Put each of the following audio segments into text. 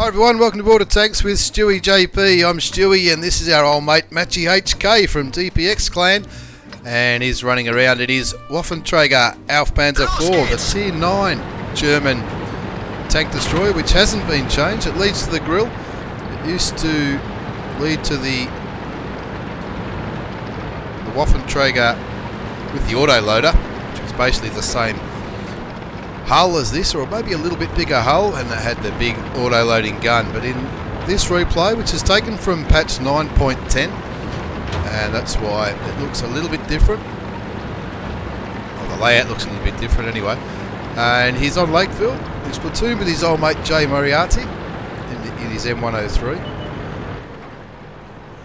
Hi everyone, welcome to Border Tanks with stewiejp. I'm Stewie and this is our old mate MatchyHK from DPX clan, and he's running around in his Waffentrager auf Panzer 4, the Tier 9 German tank destroyer, which hasn't been changed. It leads to the grill. It used to lead to the Waffentrager with the autoloader, which was basically the same hull as this, or maybe a little bit bigger hull, and it had the big auto-loading gun. But in this replay, which is taken from patch 9.10, and that's why it looks a little bit different, or the layout looks a little bit different anyway, and he's on Lakeville, he's platooned with his old mate Jay Moriarty in his M103,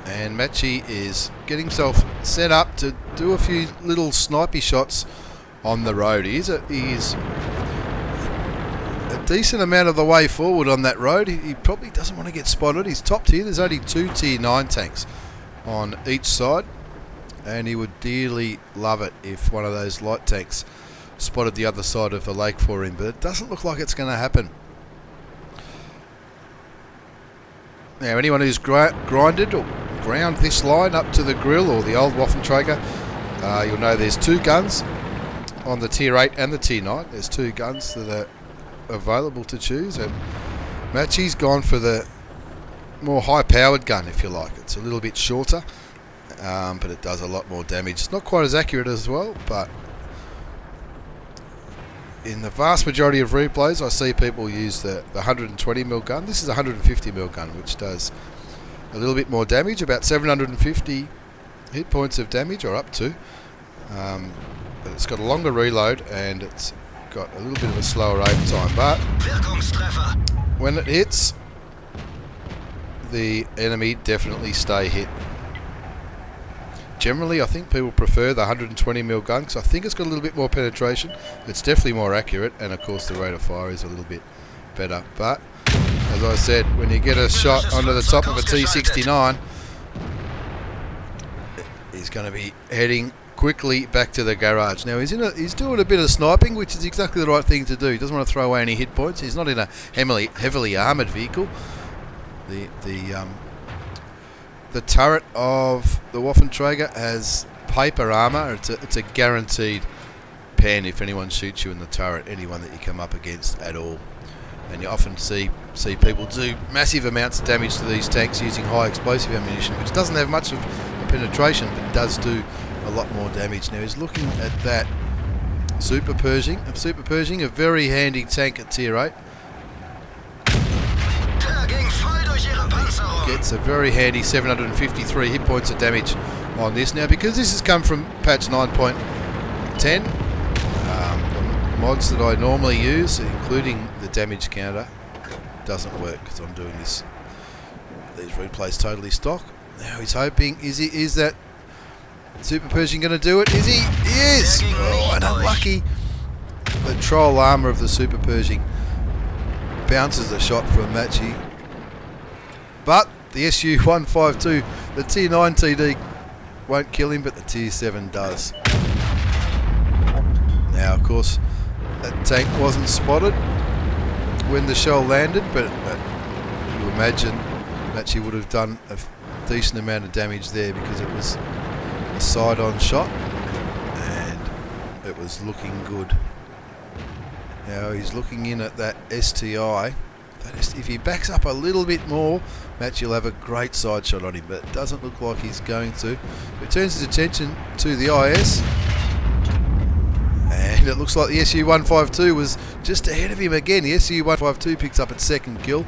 and Matchy is getting himself set up to do a few little snipey shots on the road. He's a decent amount of the way forward on that road. He probably doesn't want to get spotted. He's top tier. There's only 2 tier 9 tanks on each side, and he would dearly love it if one of those light tanks spotted the other side of the lake for him, but it doesn't look like it's going to happen. Now, anyone who's grinded or ground this line up to the grill or the old Waffentrager, you'll know there's 2 guns on the tier 8 and the tier 9. There's 2 guns that are available to choose, and Matchy's gone for the more high-powered gun, if you like. It's a little bit shorter, but it does a lot more damage. It's not quite as accurate as well, but in the vast majority of replays I see people use the 120mm gun. This is a 150mm gun, which does a little bit more damage, about 750 hit points of damage, or up to, but it's got a longer reload and it's got a little bit of a slower aim time, but when it hits, the enemy definitely stay hit. Generally, I think people prefer the 120mm gun because I think it's got a little bit more penetration. It's definitely more accurate, and of course the rate of fire is a little bit better. But as I said, when you get a shot onto the top of a T69, he's going to be heading quickly back to the garage. Now he's doing a bit of sniping, which is exactly the right thing to do. He doesn't want to throw away any hit points. He's not in a heavily armoured vehicle. The turret of the Waffentrager has paper armour. It's a guaranteed pen if anyone shoots you in the turret, anyone that you come up against at all. And you often see people do massive amounts of damage to these tanks using high explosive ammunition, which doesn't have much of a penetration, but does do a lot more damage. Now he's looking at that Super Pershing. A very handy tank at tier 8. Gets a very handy 753 hit points of damage on this. Now, because this has come from patch 9.10, the mods that I normally use, including the damage counter, doesn't work because I'm doing these replays totally stock. Now he's hoping, is that Super Pershing going to do it? Is he? He is! Oh, and unlucky. The troll armour of the Super Pershing bounces the shot from Matchy. But the SU-152, the Tier 9 TD, won't kill him, but the Tier 7 does. Now, of course, that tank wasn't spotted when the shell landed, but you imagine Matchy would have done a decent amount of damage there because it was a side-on shot and it was looking good. Now he's looking in at that STI. If he backs up a little bit more, Matchy will have a great side shot on him, but it doesn't look like he's going to. He turns his attention to the IS, and it looks like the SU-152 was just ahead of him again. The SU-152 picks up its second kill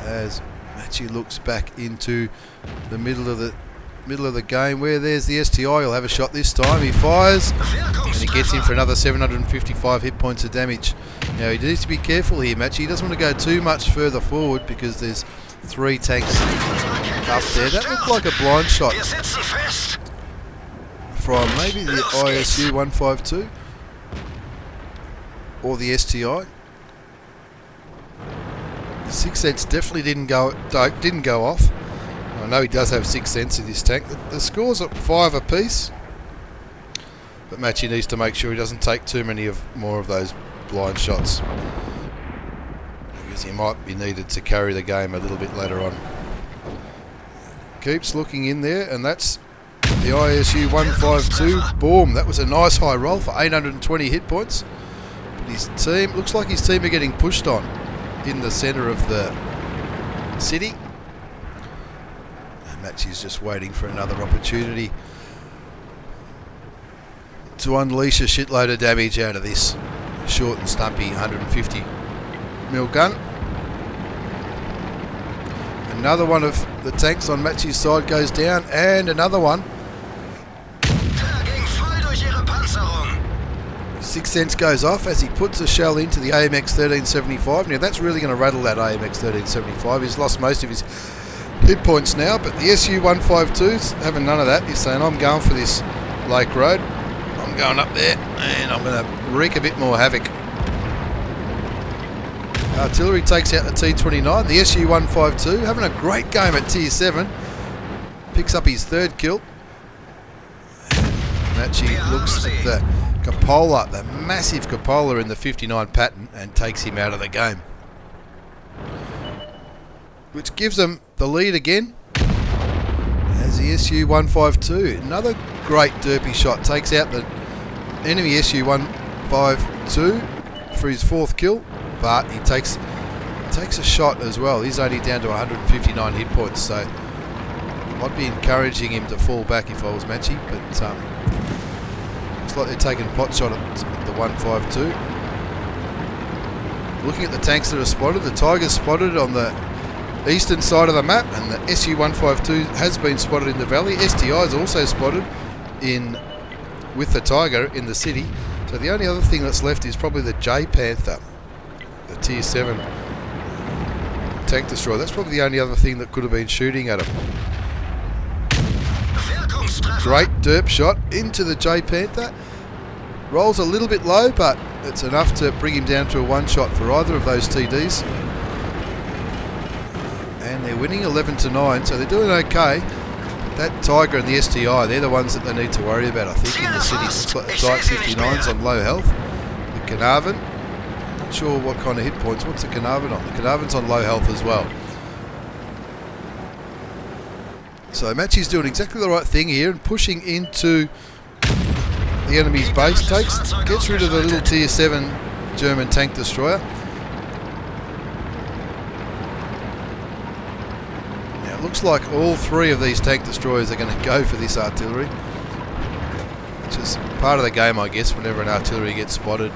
as Matchy looks back into the middle of the game, where there's the STI. He'll have a shot this time. He fires, and he gets in for another 755 hit points of damage. Now he needs to be careful here, Matchy. He doesn't want to go too much further forward because there's 3 tanks up there. That looked like a blind shot from maybe the ISU 152 or the STI. The 6th sense definitely didn't go off. I know he does have 6th sense in this tank. The score's at 5 apiece, but Matchy needs to make sure he doesn't take too many more of those blind shots. as he might be needed to carry the game a little bit later on. Keeps looking in there, and that's the ISU 152. Boom, that was a nice high roll for 820 hit points. But his team, looks like his team are getting pushed on in the centre of the city. And Matchy's just waiting for another opportunity to unleash a shitload of damage out of this short and stumpy 150mm gun. Another one of the tanks on Matchy's side goes down, and another one. 6 cents goes off as he puts a shell into the AMX 1375. Now that's really going to rattle that AMX 1375. He's lost most of his hit points now, but the SU 152's having none of that. He's saying, I'm going for this Lake Road. I'm going up there and I'm going to wreak a bit more havoc. Artillery takes out the T29. The SU 152 having a great game at tier 7. Picks up his 3rd kill. Matchy looks at the cupola, the massive cupola in the 59 pattern, and takes him out of the game, which gives them the lead again. As the SU 152, another great derpy shot, takes out the enemy SU 152 for his 4th kill, but he takes a shot as well. He's only down to 159 hit points, so I'd be encouraging him to fall back if I was Matchy, but looks like they're taking pot shot at the 152. Looking at the tanks that are spotted, the Tiger's spotted on the eastern side of the map, and the SU 152 has been spotted in the valley. STI is also spotted in with the Tiger in the city. So the only other thing that's left is probably the J Panther, the tier 7 tank destroyer. That's probably the only other thing that could have been shooting at him. Great derp shot into the J Panther. Rolls a little bit low, but it's enough to bring him down to a 1-shot for either of those TDs. And they're winning 11-9, so they're doing okay. That Tiger and the STI, they're the ones that they need to worry about, I think, in the city. Looks like the Type 59's on low health. The Carnarvon, not sure what kind of hit points. What's the Carnarvon on? The Carnarvon's on low health as well. So Matchy's doing exactly the right thing here and pushing into the enemy's base. Gets rid of the little tier 7 German tank destroyer. Now it looks like all 3 of these tank destroyers are going to go for this artillery, which is part of the game, I guess. Whenever an artillery gets spotted,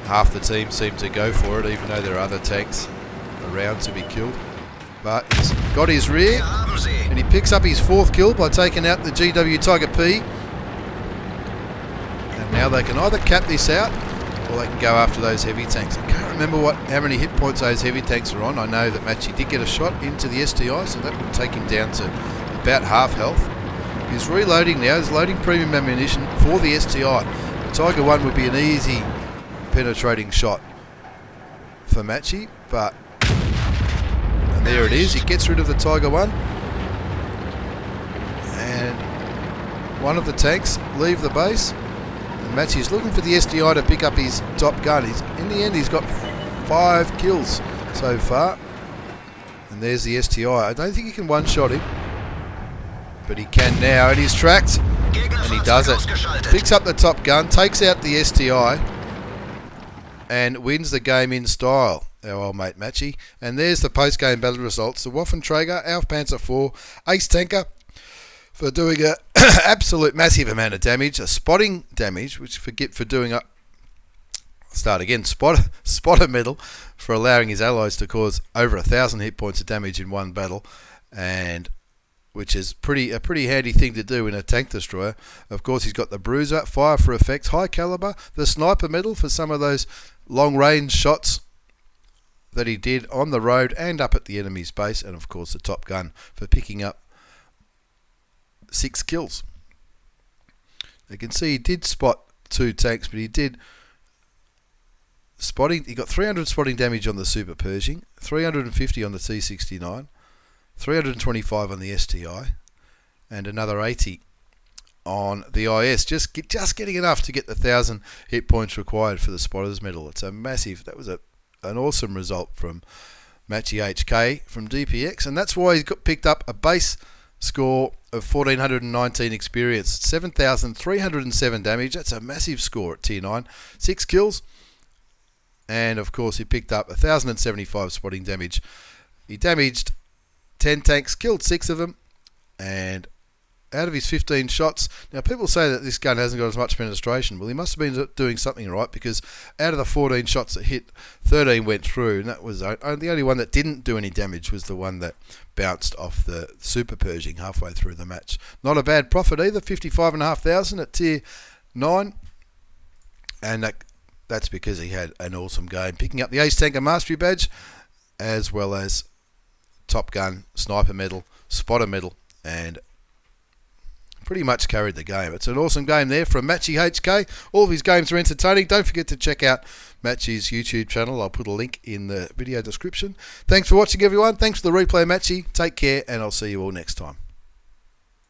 half the team seem to go for it, even though there are other tanks around to be killed. But he's got his rear, and he picks up his 4th kill by taking out the GW Tiger P. And now they can either cap this out, or they can go after those heavy tanks. I can't remember how many hit points those heavy tanks are on. I know that Matchy did get a shot into the STI, so that would take him down to about half health. He's reloading now. He's loading premium ammunition for the STI. The Tiger 1 would be an easy penetrating shot for Matchy, but... and there it is. He gets rid of the Tiger 1. And one of the tanks leave the base. And Matchy's looking for the STI to pick up his top gun. In the end, he's got 5 kills so far. And there's the STI. I don't think he can one-shot him, but he can now. And he's tracked. And he does it. Picks up the top gun, takes out the STI, and wins the game in style. Our old mate Matchy. And there's the post-game battle results. The Waffentrager auf Panzer IV ace tanker for doing an absolute massive amount of damage, a spotting damage, which for doing a spotter medal for allowing his allies to cause over 1,000 hit points of damage in one battle, and which is a pretty handy thing to do in a tank destroyer. Of course, he's got the bruiser, fire for effects, high caliber, the sniper medal for some of those long range shots that he did on the road and up at the enemy's base, and of course the top gun for picking up 6 kills. You can see he did spot 2 tanks, but he did spotting. He got 300 spotting damage on the Super Pershing, 350 on the T69, 325 on the STI, and another 80 on the IS. Just getting enough to get the 1,000 hit points required for the spotters medal. It's a massive. That was a an awesome result from MatchyHK from DPX, and that's why he's got picked up a base score of 1419 experience, 7,307 damage. That's a massive score at tier 9, 6 kills, and of course he picked up 1,075 spotting damage. He damaged 10 tanks, killed 6 of them, and out of his 15 shots, now people say that this gun hasn't got as much penetration. Well, he must have been doing something right, because out of the 14 shots that hit, 13 went through, and that was the only one that didn't do any damage was the one that bounced off the Super Pershing halfway through the match. Not a bad profit either, 55,500 at tier 9, and that's because he had an awesome game, picking up the Ace Tanker Mastery Badge, as well as Top Gun, Sniper Medal, Spotter Medal, and pretty much carried the game. It's an awesome game there from MatchyHK. All of his games are entertaining. Don't forget to check out Matchy's YouTube channel. I'll put a link in the video description. Thanks for watching, everyone. Thanks for the replay, Matchy. Take care, and I'll see you all next time.